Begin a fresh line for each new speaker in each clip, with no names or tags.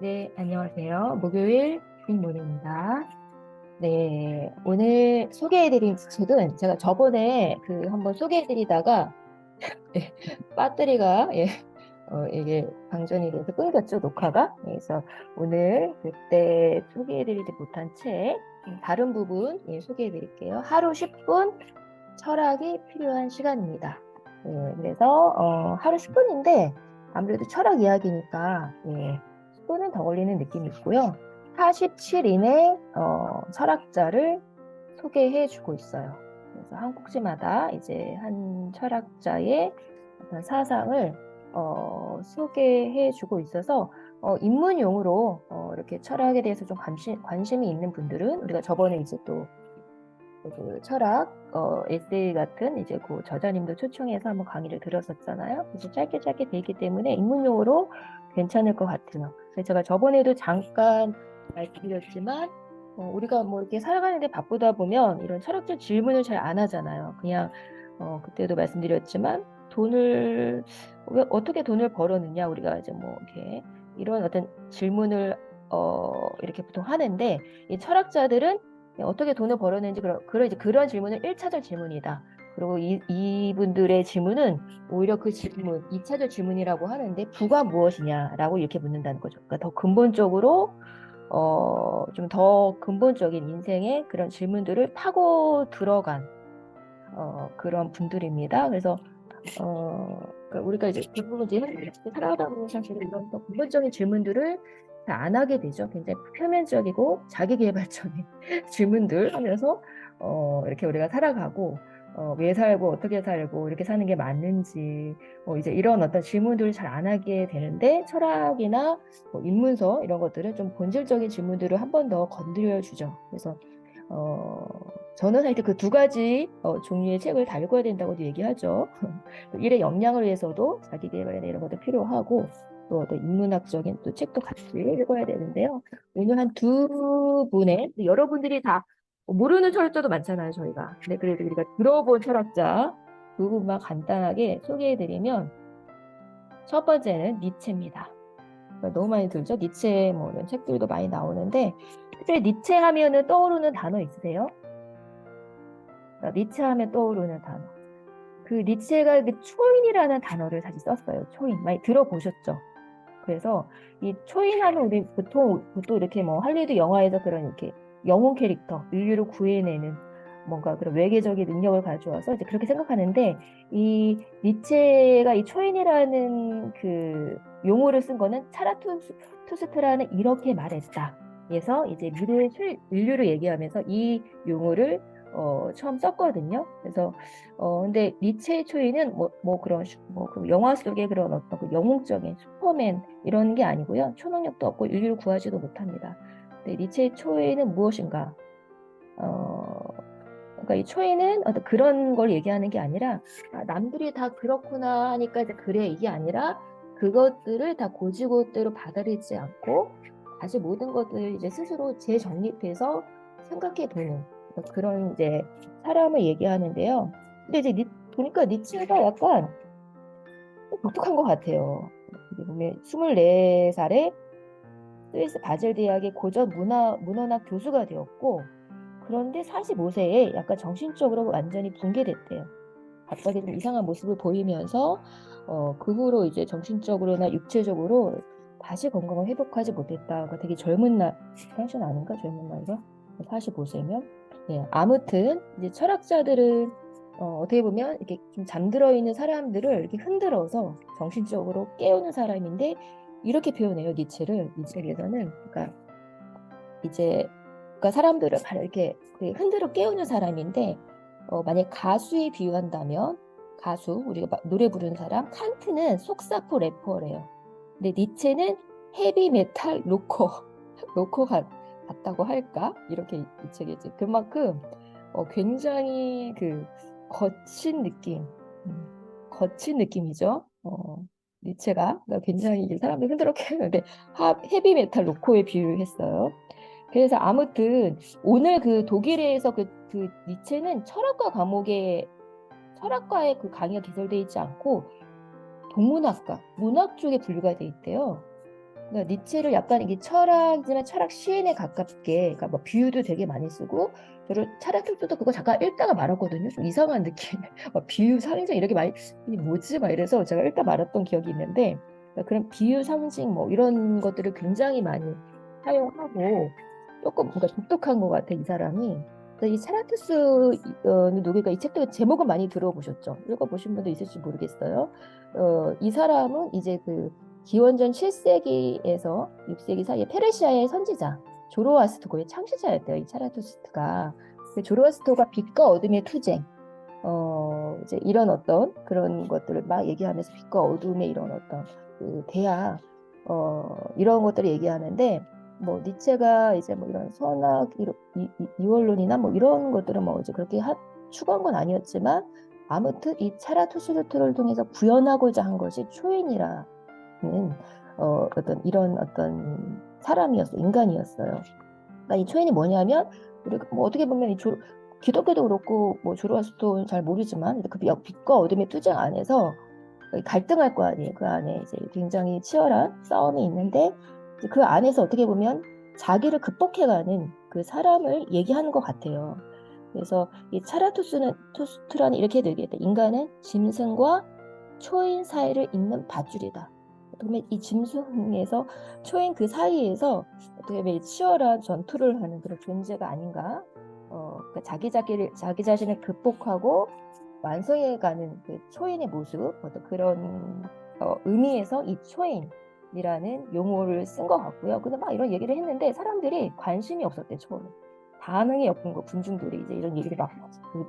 네, 안녕하세요. 목요일 빅모닝입니다. 네, 오늘 소개해드릴 책은 제가 저번에 한번 소개해드리다가 예, 배터리가 이게 방전이 돼서 끊겼죠, 녹화가. 그래서 오늘 그때 소개해드리지 못한 책 다른 부분 소개해드릴게요. 하루 10분 철학이 필요한 시간입니다. 그래서 하루 10분인데 아무래도 철학 이야기니까 10분은 더 걸리는 느낌이 있고요. 47인의 철학자를 소개해 주고 있어요. 그래서 한 꼭지마다 이제 한 철학자의 어떤 사상을 소개해 주고 있어서 입문용으로 이렇게 철학에 대해서 좀 관심이 있는 분들은 우리가 저번에 이제 또 그 철학 에세이 같은 이제 그 저자님도 초청해서 한번 강의를 들었었잖아요. 그래서 짧게 짧게 되기 때문에 입문용으로 괜찮을 것 같아요. 그래서 제가 저번에도 잠깐 말씀드렸지만 우리가 뭐 이렇게 살아가는데 바쁘다 보면 이런 철학적 질문을 잘 안 하잖아요. 그냥 그때도 말씀드렸지만 돈을 왜 어떻게 돈을 벌었느냐 우리가 이제 뭐 이렇게 이런 어떤 질문을 이렇게 보통 하는데 이 철학자들은 어떻게 돈을 벌었는지 그런 질문은 1차적 질문이다. 그리고 이분들의 질문은 오히려 그 질문, 2차적 질문이라고 하는데 부가 무엇이냐라고 이렇게 묻는다는 거죠. 그러니까 더 근본적으로 좀 더 근본적인 인생의 그런 질문들을 파고 들어간 그런 분들입니다. 그래서 그러니까 우리가 이제 대부분 이제 살아가다 보면 사실 이런 더 근본적인 질문들을 잘 안 하게 되죠. 굉장히 표면적이고 자기계발적인 질문들 하면서 이렇게 우리가 살아가고 왜 살고 어떻게 살고 이렇게 사는 게 맞는지 이제 이런 어떤 질문들을 잘 안 하게 되는데 철학이나 뭐 인문서 이런 것들은 좀 본질적인 질문들을 한 번 더 건드려 주죠. 그래서 어, 저는 하여튼 그 두 가지 종류의 책을 다 읽어야 된다고도 얘기하죠. 일의 역량을 위해서도 자기 개발이나 이런 것도 필요하고 또 어떤 인문학적인 또 책도 같이 읽어야 되는데요. 오늘 한 두 분의 여러분들이 다 모르는 철학자도 많잖아요, 저희가. 근데 그래도 우리가 들어본 철학자 두 분만 간단하게 소개해드리면 첫 번째는 니체입니다. 너무 많이 들죠? 니체 뭐 이런 책들도 많이 나오는데 특별히 니체 하면은 떠오르는 단어 있으세요? 니체 하면 떠오르는 단어. 그 니체가 그 초인이라는 단어를 사실 썼어요. 초인. 많이 들어보셨죠? 그래서 이 초인하면 우리 보통 이렇게 뭐 할리우드 영화에서 그런 이렇게 영웅 캐릭터, 인류를 구해내는 뭔가 그런 외계적인 능력을 가져와서 이제 그렇게 생각하는데 이 니체가 이 초인이라는 그 용어를 쓴 거는 차라투스트라는 이렇게 말했다. 그래서 이제 미래의 인류를 얘기하면서 이 용어를 처음 썼거든요. 그래서 근데 니체의 초이는 뭐 그런 그 영화 속의 그런 어떤 그 영웅적인 슈퍼맨 이런 게 아니고요. 초능력도 없고 인류를 구하지도 못합니다. 근데 니체의 초이는 무엇인가? 어, 그러니까 이 초이는 어떤 그런 걸 얘기하는 게 아니라 남들이 다 그렇구나 하니까 이제 그래 이게 아니라 그것들을 다 고지고대로 받아들이지 않고 다시 모든 것들을 이제 스스로 재정립해서 생각해 보는 그런 이제 사람을 얘기하는데요. 근데 이제 보니까 니체가 약간 독특한 것 같아요. 보면 24살에 스위스 바젤 대학의 고전 문헌학 교수가 되었고 그런데 45세에 약간 정신적으로 완전히 붕괴됐대요. 갑자기 좀 이상한 모습을 보이면서 그 후로 이제 정신적으로나 육체적으로 다시 건강을 회복하지 못했다. 그러니까 되게 젊은 당신 아닌가? 젊은 나이가? 45세면? 네, 아무튼 이제 철학자들은 어떻게 보면 이렇게 좀 잠들어 있는 사람들을 이렇게 흔들어서 정신적으로 깨우는 사람인데 이렇게 표현해요, 니체를. 이 책에서는. 그러니까 이제 그러니까 사람들을 바로 이렇게 흔들어 깨우는 사람인데 만약 가수에 비유한다면 가수 우리가 노래 부르는 사람 칸트는 속사포 래퍼래요. 근데 니체는 헤비메탈 로커 로커 같다고 할까? 이렇게 이 책이 이제 그만큼 굉장히 그 거친 느낌 거친 느낌이죠. 니체가 그러니까 굉장히 사람들 흔들어 깨우는데 헤비메탈 로커에 비유했어요. 그래서 아무튼 오늘 그 독일에서 그 니체는 철학과에 그 강의가 개설돼 있지 않고 동문학과, 문학 쪽에 분류가 돼 있대요. 그러니까 니체를 약간 이게 철학이지만 철학 시인에 가깝게, 그러니까 뭐 비유도 되게 많이 쓰고, 저를 철학 쪽도 그거 잠깐 읽다가 말았거든요. 좀 이상한 느낌. 막 비유 상징 이렇게 많이 이게 뭐지? 막 이래서 제가 읽다 말았던 기억이 있는데, 그러니까 그런 비유 상징 뭐 이런 것들을 굉장히 많이 사용하고 조금 뭔가 독특한 것 같아 이 사람이. 그래서 이 차라투스 누구가 이 책도 제목은 많이 들어보셨죠? 읽어보신 분도 있을지 모르겠어요. 이 사람은 이제 그 기원전 7세기에서 6세기 사이에 페르시아의 선지자 조로아스터고의 창시자였대요. 이 차라투스트가. 조로아스터가 빛과 어둠의 투쟁, 이제 이런 어떤 그런 것들을 막 얘기하면서 빛과 어둠의 이런 어떤 그 대화, 이런 것들을 얘기하는데, 뭐 니체가 이제 뭐 이런 선악 이원론이나 뭐 이런 것들은 뭐 이제 그렇게 추구한 건 아니었지만, 아무튼 이 차라투스트를 통해서 구현하고자 한 것이 초인이라 어떤 이런 어떤 사람이었어요. 인간이었어요. 그러니까 이 초인이 뭐냐면 우리가 뭐 어떻게 보면 기독교도 그렇고 뭐 조로아스터는 잘 모르지만 그 빛과 어둠의 투쟁 안에서 갈등할 거 아니에요. 그 안에 이제 굉장히 치열한 싸움이 있는데 그 안에서 어떻게 보면 자기를 극복해가는 그 사람을 얘기하는 것 같아요. 그래서 이 투스트라는 이렇게 되겠다. 인간은 짐승과 초인 사이를 잇는 밧줄이다. 그러면 이 짐승에서 초인 그 사이에서 어떻게 보면 치열한 전투를 하는 그런 존재가 아닌가. 그러니까 자기 자신을 극복하고 완성해가는 그 초인의 모습, 어떤 그런 의미에서 이 초인이라는 용어를 쓴 것 같고요. 근데 막 이런 얘기를 했는데 사람들이 관심이 없었대 처음에. 반응이 없는 거 군중들이 이제 이런 얘기를 막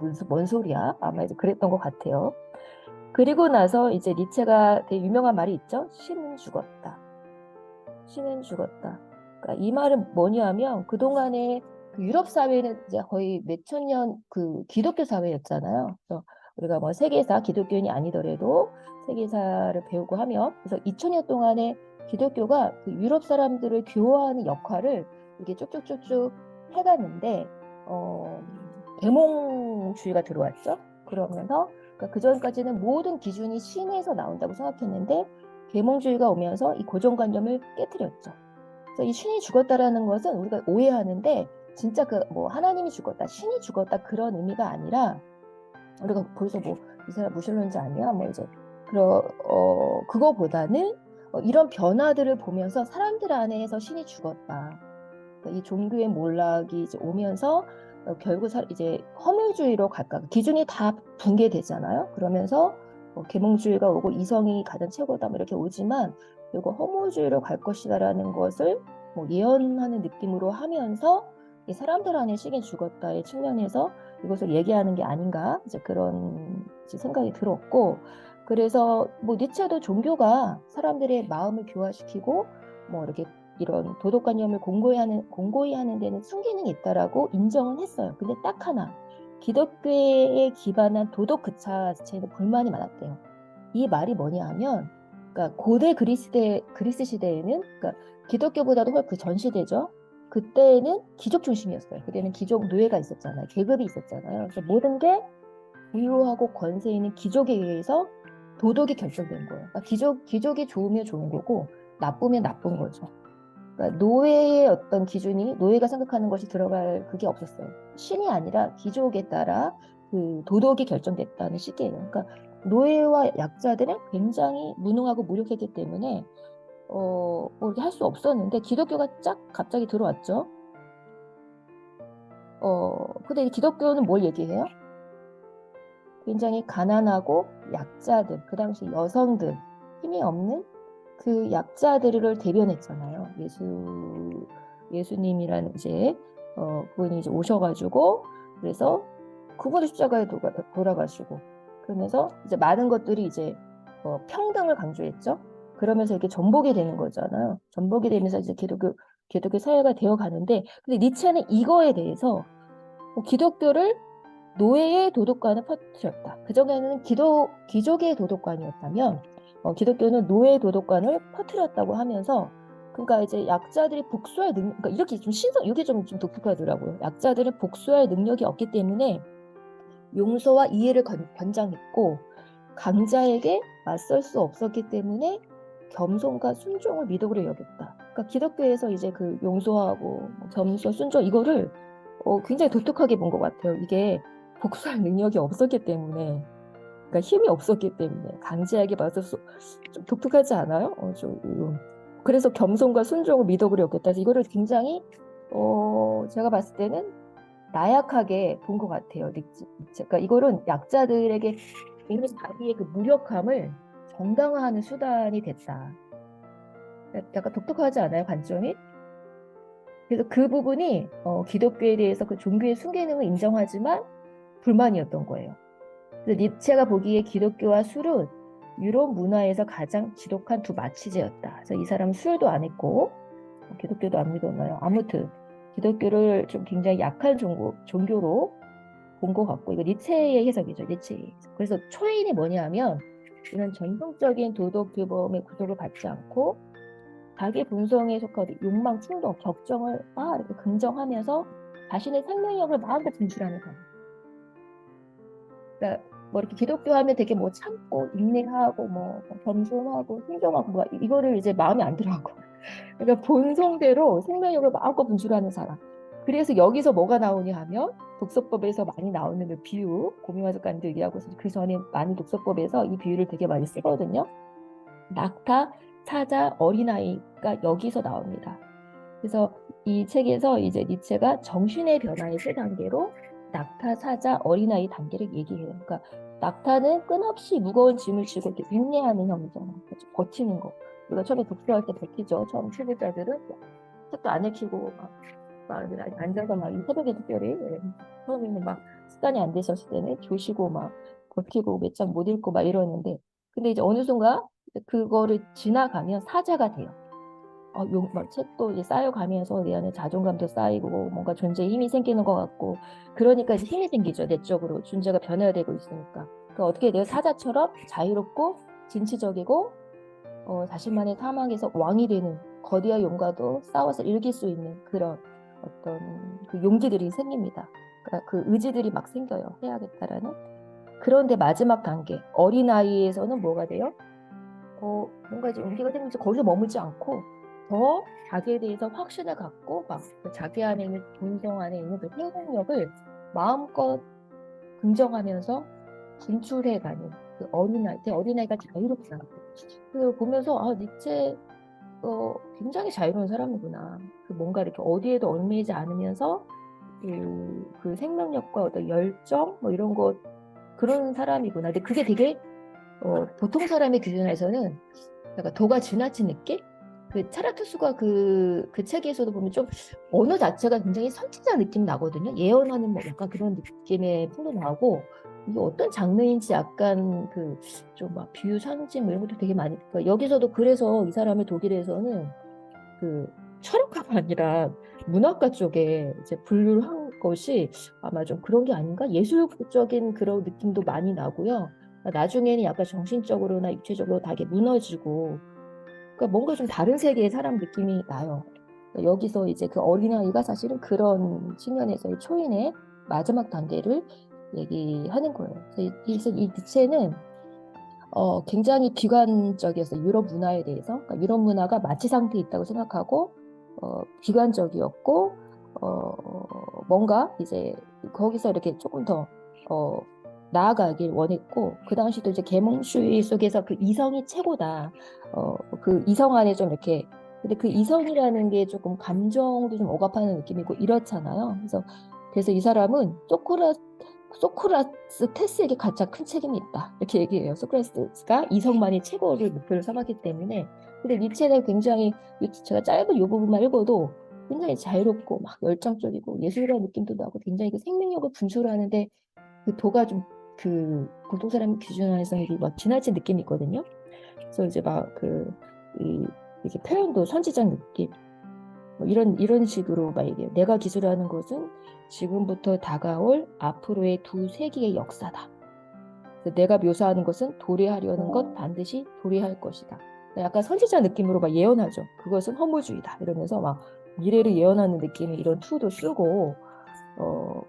무슨 뭔 소리야? 아마 이제 그랬던 것 같아요. 그리고 나서 이제 니체가 되게 유명한 말이 있죠. 신은 죽었다. 신은 죽었다. 그러니까 이 말은 뭐냐면 그동안에 그 유럽 사회는 이제 거의 몇천 년 그 기독교 사회였잖아요. 그래서 우리가 뭐 세계사 기독교인이 아니더라도 세계사를 배우고 하면 그래서 2000년 동안에 기독교가 그 유럽 사람들을 교화하는 역할을 이렇게 쭉쭉쭉쭉 해갔는데 어, 계몽주의가 들어왔죠. 그러면서 그러니까 그 전까지는 모든 기준이 신에서 나온다고 생각했는데 계몽주의가 오면서 이 고정관념을 깨뜨렸죠. 그래서 이 신이 죽었다라는 것은 우리가 오해하는데 진짜 그 뭐 하나님이 죽었다, 신이 죽었다 그런 의미가 아니라 우리가 벌써 뭐 이 사람 무신론자 아니야? 뭐 이제 그거보다는 이런 변화들을 보면서 사람들 안에서 신이 죽었다. 그러니까 이 종교의 몰락이 이제 오면서 결국 이제 허물주의로 갈까? 기준이 다 붕괴되잖아요. 그러면서 계몽주의가 오고 이성이 가장 최고다 뭐 이렇게 오지만 결국 허물주의로 갈 것이다라는 것을 뭐 예언하는 느낌으로 하면서 이 사람들 안에 신이 죽었다의 측면에서 이것을 얘기하는 게 아닌가 이제 그런 이제 생각이 들었고 그래서 뭐 니체도 종교가 사람들의 마음을 교화시키고 뭐 이렇게 이런 도덕관념을 공고히 하는 데는 순기능이 있다라고 인정은 했어요. 근데 딱 하나, 기독교에 기반한 도덕 그 자체는 불만이 많았대요. 이 말이 뭐냐 하면, 그러니까 고대 그리스 시대에는, 그러니까 기독교보다도 훨씬 그 전 시대죠. 그때는 귀족 중심이었어요. 그때는 귀족 노예가 있었잖아요. 계급이 있었잖아요. 그래서 모든 게 부유하고 권세 있는 귀족에 의해서 도덕이 결정된 거예요. 그러니까 귀족이 좋으면 좋은 거고 나쁘면 나쁜 거죠. 그러니까 노예의 어떤 기준이 노예가 생각하는 것이 들어갈 그게 없었어요. 신이 아니라 귀족에 따라 그 도덕이 결정됐다는 시기예요. 그러니까 노예와 약자들은 굉장히 무능하고 무력했기 때문에 뭐 이렇게 할 수 없었는데 기독교가 쫙 갑자기 들어왔죠. 근데 이 기독교는 뭘 얘기해요? 굉장히 가난하고 약자들, 그 당시 여성들, 힘이 없는 그 약자들을 대변했잖아요. 예수님이라는 이제, 그분이 이제 오셔가지고, 그래서 그분의 십자가에 돌아가시고, 그러면서 이제 많은 것들이 이제, 평등을 강조했죠. 그러면서 이렇게 전복이 되는 거잖아요. 전복이 되면서 이제 기독교 사회가 되어 가는데, 근데 니체는 이거에 대해서 기독교를 노예의 도덕관을 퍼뜨렸다. 그전에는 귀족의 도덕관이었다면 기독교는 노예의 도덕관을 퍼뜨렸다고 하면서 그러니까 이제 약자들이 복수할 그러니까 이렇게 좀 이게 좀 독특하더라고요. 약자들은 복수할 능력이 없기 때문에 용서와 이해를 권장했고 강자에게 맞설 수 없었기 때문에 겸손과 순종을 미덕으로 여겼다. 그러니까 기독교에서 이제 그 용서하고 뭐 겸손, 순종 이거를 굉장히 독특하게 본 것 같아요. 이게 복수할 능력이 없었기 때문에, 그러니까 힘이 없었기 때문에 강제하게 봐서 좀 독특하지 않아요? 그래서 겸손과 순종을 미덕으로 여겼다. 그래서 이거를 굉장히 제가 봤을 때는 나약하게 본 것 같아요. 그러니까 이거는 약자들에게 이미 자기의 그 무력함을 정당화하는 수단이 됐다. 약간 독특하지 않아요, 관점이? 그래서 그 부분이 기독교에 대해서 그 종교의 순기능을 인정하지만 불만이었던 거예요. 그래서 니체가 보기에 기독교와 술은 유럽 문화에서 가장 지독한 두 마취제였다. 그래서 이 사람은 술도 안 했고 기독교도 안 믿었나요? 아무튼 기독교를 좀 굉장히 약한 종교로 본 것 같고, 이거 니체의 해석이죠. 니체의 해석. 그래서 초인이 뭐냐면 이런 전통적인 도덕 규범의 구속을 받지 않고 자기 본성에 속한 욕망, 충동, 격정을 이렇게 긍정하면서 자신의 생명력을 마음껏 분출하는 사람. 그러니까 뭐 이렇게 기독교 하면 되게 뭐 참고 인내하고 뭐 겸손하고 순종하고 뭐 이거를 이제 마음에 안 들어하고 그러니까 본성대로 생명력을 마음껏 분출하는 사람. 그래서 여기서 뭐가 나오냐 하면 독서법에서 많이 나오는 그 비유, 고미와적간도 얘기하고 그 전에 많이 독서법에서 이 비유를 되게 많이 쓰거든요. 낙타, 사자, 어린아이가 여기서 나옵니다. 그래서 이 책에서 이제 니체가 정신의 변화의 세 단계로 낙타, 사자, 어린아이 단계를 얘기해요. 그러니까 낙타는 끊없이 무거운 짐을 지고 이렇게 인내하는 형이잖아요. 버티는 거. 우리가 처음에 독서할 때 버티죠. 처음 초보자들은 책도 안 읽히고 막 앉아서 막 새벽에 특별히 처음에는 막 습관이 안 되셨을 때는 조시고 막 버티고 몇 장 못 읽고 막 이러는데, 근데 이제 어느 순간 그거를 지나가면 사자가 돼요. 막 책도 이제 쌓여가면서 내 안에 자존감도 쌓이고 뭔가 존재에 힘이 생기는 것 같고, 그러니까 이제 힘이 생기죠. 내적으로 존재가 변화되고 있으니까. 그러니까 어떻게 돼요? 사자처럼 자유롭고 진취적이고 자신만의 사막에서 왕이 되는, 거대한 용과도 싸워서 이길 수 있는 그런 어떤 그 용기들이 생깁니다. 그러니까 그 의지들이 막 생겨요. 해야겠다라는. 그런데 마지막 단계 어린아이에서는 뭐가 돼요? 뭔가 이제 용기가 생기면서 거기서 머물지 않고 더 자기에 대해서 확신을 갖고 막 자기 안에 있는 본성 안에 있는 그 생명력을 마음껏 긍정하면서 진출해가는 그 어린아이, 어린아이가 자유롭다. 그 보면서 니체 굉장히 자유로운 사람이구나. 그 뭔가 이렇게 어디에도 얽매이지 않으면서 그 생명력과 어떤 열정 뭐 이런 거, 그런 사람이구나. 근데 그게 되게 보통 사람의 기준에서는 약간 도가 지나친 느낌? 그 차라투스가 그 책에서도 보면 좀 언어 자체가 굉장히 선지자 느낌 나거든요. 예언하는 뭐 약간 그런 느낌의 풍도 나고, 이게 어떤 장르인지 약간 그 좀 막 비유 상징 뭐 이런 것도 되게 많이, 그러니까 여기서도 그래서 이 사람의 독일에서는 그 철학가가 아니라 문학가 쪽에 이제 분류를 한 것이 아마 좀 그런 게 아닌가? 예술적인 그런 느낌도 많이 나고요. 나중에는 약간 정신적으로나 육체적으로 다 이게 무너지고, 그러니까 뭔가 좀 다른 세계의 사람 느낌이 나요. 그러니까 여기서 이제 그 어린아이가 사실은 그런 측면에서의 초인의 마지막 단계를 얘기하는 거예요. 그래서 이 니체는 굉장히 비관적이었어요. 유럽 문화에 대해서. 그러니까 유럽 문화가 마치 상태에 있다고 생각하고 비관적이었고, 뭔가 이제 거기서 이렇게 조금 더 나아가길 원했고, 그 당시도 이제 계몽주의 속에서 그 이성이 최고다. 그 이성 안에 좀 이렇게, 근데 그 이성이라는 게 조금 감정도 좀 억압하는 느낌이고 이렇잖아요. 그래서 이 사람은 소크라스 테스에게 가장 큰 책임이 있다, 이렇게 얘기해요. 소크라테스가 이성만이 최고를 목표로 삼았기 때문에. 근데 니체는 굉장히, 제가 짧은 이 부분만 읽어도 굉장히 자유롭고 막 열정적이고 예술가의 느낌도 나고 굉장히 그 생명력을 분출하는데 그 도가 좀 그 보통 사람 기준에서 막 지나친 느낌이 있거든요. 그래서 이제 이렇게 표현도 선지적 느낌, 뭐 이런 식으로 막 얘기해요. 내가 기술하는 것은 지금부터 다가올 앞으로의 두 세기의 역사다. 내가 묘사하는 것은 도래하려는 것 반드시 도래할 것이다. 약간 선지자 느낌으로 막 예언하죠. 그것은 허무주의다 이러면서 막 미래를 예언하는 느낌의 이런 투도 쓰고,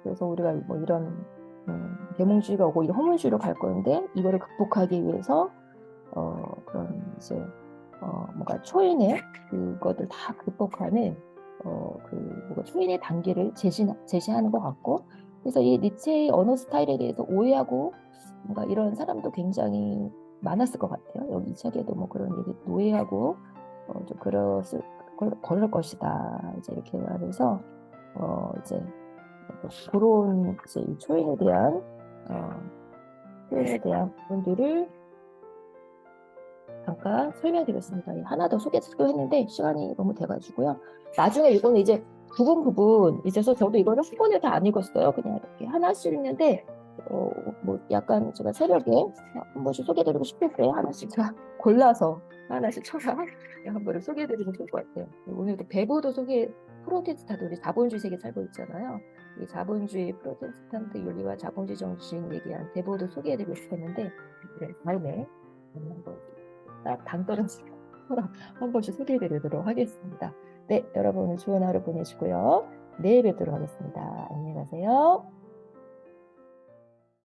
그래서 우리가 뭐 이런 계몽주의가 오고 이런 허무주의로 갈 건데, 이거를 극복하기 위해서 그런 이제 뭔가 초인의 그것들 다 극복하는 그 뭔가 초인의 단계를 제시하는 것 같고, 그래서 이 니체의 언어 스타일에 대해서 오해하고 뭔가 이런 사람도 굉장히 많았을 것 같아요. 여기 이 책에도 뭐 그런 얘기 오해하고 좀 그럴 것이다 이제 이렇게 말해서 이제 그런 이제 이 초인에 대한 부분들을 잠깐 설명드렸습니다. 하나 더 소개시켜 했는데 시간이 너무 돼가지고요. 나중에 이거는 이제 부분 이제서 저도 이거를 한 번에 다 안 읽었어요. 그냥 이렇게 하나씩 읽는데 뭐 약간 제가 새벽에 한 번씩 소개드리고 싶을 때 하나씩 제가 골라서 하나씩 쳐서 한 번을 소개해드리면 좋을 것 같아요. 오늘도 배보도 프로테스탄트 우리 자본주의 세계 살고 있잖아요. 이 자본주의 프로테스탄트 윤리와 자본주의 정신 얘기한 배보도 소개해드리고 싶었는데 다음에 한번 딱 당떨어지게 한 번씩 소개해드리도록 하겠습니다. 네, 여러분 오늘 좋은 하루 보내시고요. 내일 뵙도록 하겠습니다. 안녕히 가세요.